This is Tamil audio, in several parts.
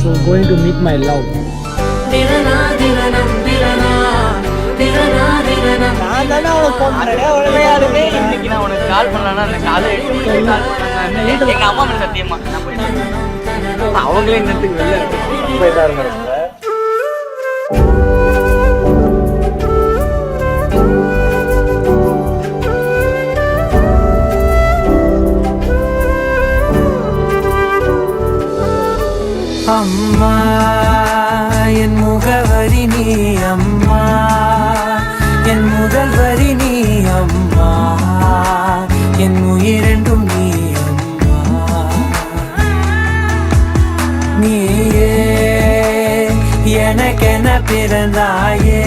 So going to meet my love. நான் தானே அவனுக்கு ஃபோன் பண்ணேன் உடனே இன்னைக்கு நான் உனக்கு கால் பண்ணலான்னா அந்த காலை கால் பண்ணாங்க எங்க அம்மா மேல சத்தியமா நான் போயிட்டேன். அவங்களே இன்னத்துக்கு வெளில போயிட்டாருங்க. அம்மா என் முகவரி நீ அம்மா என் முதல் வரி நீ அம்மா என் உயிரென்றும் நீ அம்மா நீயே எனக்கென பிறந்தாயே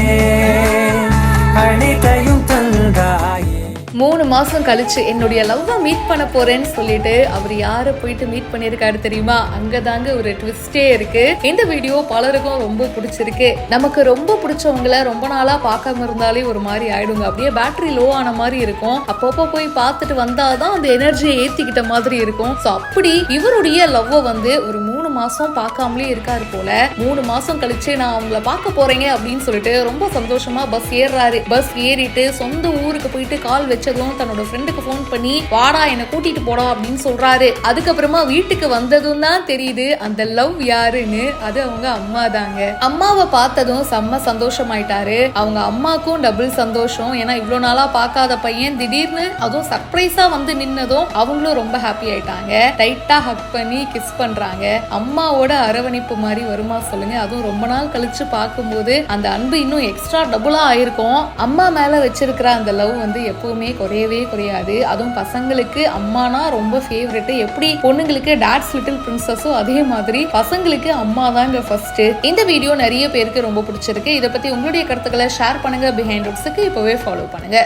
அனைத்தையும் தந்தாயே. 3 மாசம் கழிச்சு என்னுடைய லவ்வை மீட் பண்ண போறேன்னு சொல்லிட்டு அவர் யாரை போயிட்டு மீட் பண்ணிருக்காரு தெரியுமா? அங்கதாங்க ஒரு ட்விஸ்டே இருக்கு. இந்த வீடியோ பலருக்கும் ரொம்ப பிடிச்சிருக்கு. நமக்கு ரொம்ப பிடிச்சவங்கள ரொம்ப நாளா பார்க்காம இருந்தாலே ஒரு மாதிரி ஆயிடுங்க. அப்படியே பேட்டரி லோ ஆன மாதிரி இருக்கும். அப்பப்போ போய் பார்த்துட்டு வந்தாதான் அந்த எனர்ஜியை ஏத்திக்கிட்ட மாதிரி இருக்கும். ஸோ அப்படி இவருடைய லவ்வை வந்து ஒரு 3 மாசம் பார்க்காமலே இருக்காரு போல. 3 மாசம் கழிச்சு நான் அவங்கள பார்க்க போறேங்க அப்படின்னு சொல்லிட்டு ரொம்ப சந்தோஷமா பஸ் ஏறாரு. பஸ் ஏறிட்டு சொந்த ஊருக்கு போயிட்டு கால் வச்சதும் தன்னோட ஃப்ரெண்டுக்கு போன் பண்ணி வாடா என்ன கூட்டிட்டு போடா அப்படின்னு சொல்றாரு. அதுக்கப்புறமா வீட்டுக்கு வந்ததும் தான் தெரியுது அந்த லவ் யாருன்னு. அது அவங்க அம்மா தாங்க. அம்மாவை பார்த்ததும் செம்ம சந்தோஷமாயிட்டாரு. அவங்க அம்மாக்கும் டபுள் சந்தோஷம். ஏன்னா இவ்வளவு நாளா பார்க்காத பையன் திடீர்னு அதுவும் சர்ப்ரைஸா வந்து நின்னதும் அவங்களும் ரொம்ப ஹாப்பி ஆயிட்டாங்க. டைட்டா ஹக் பண்ணி கிஸ் பண்றாங்க. அம்மாவோட அரவணைப்பு மாதிரி வருமா சொல்லுங்க? அதுவும் ரொம்ப நாள் கழிச்சு பார்க்கும்போது அந்த அன்பு இன்னும் எக்ஸ்ட்ரா டபுளா ஆயிருக்கும். அம்மா மேல வச்சிருக்கிற அந்த லவ் வந்து எப்பவுமே குறையவே குறையாது. அதுவும் பசங்களுக்கு அம்மானா ரொம்ப ஃபேவரட். எப்படி பொண்ணுங்களுக்கு டாட்ஸ் லிட்டில் பிரின்சஸோ அதே மாதிரி பசங்களுக்கு அம்மா தாங்க ஃபர்ஸ்ட். இந்த வீடியோ நிறைய பேருக்கு ரொம்ப பிடிச்சிருக்கு. இதை பத்தி உங்களுடைய கருத்துக்களை ஷேர் பண்ணுங்க. பிஹைண்ட் ரூட்ஸ்க்கு இப்பவே ஃபாலோ பண்ணுங்க.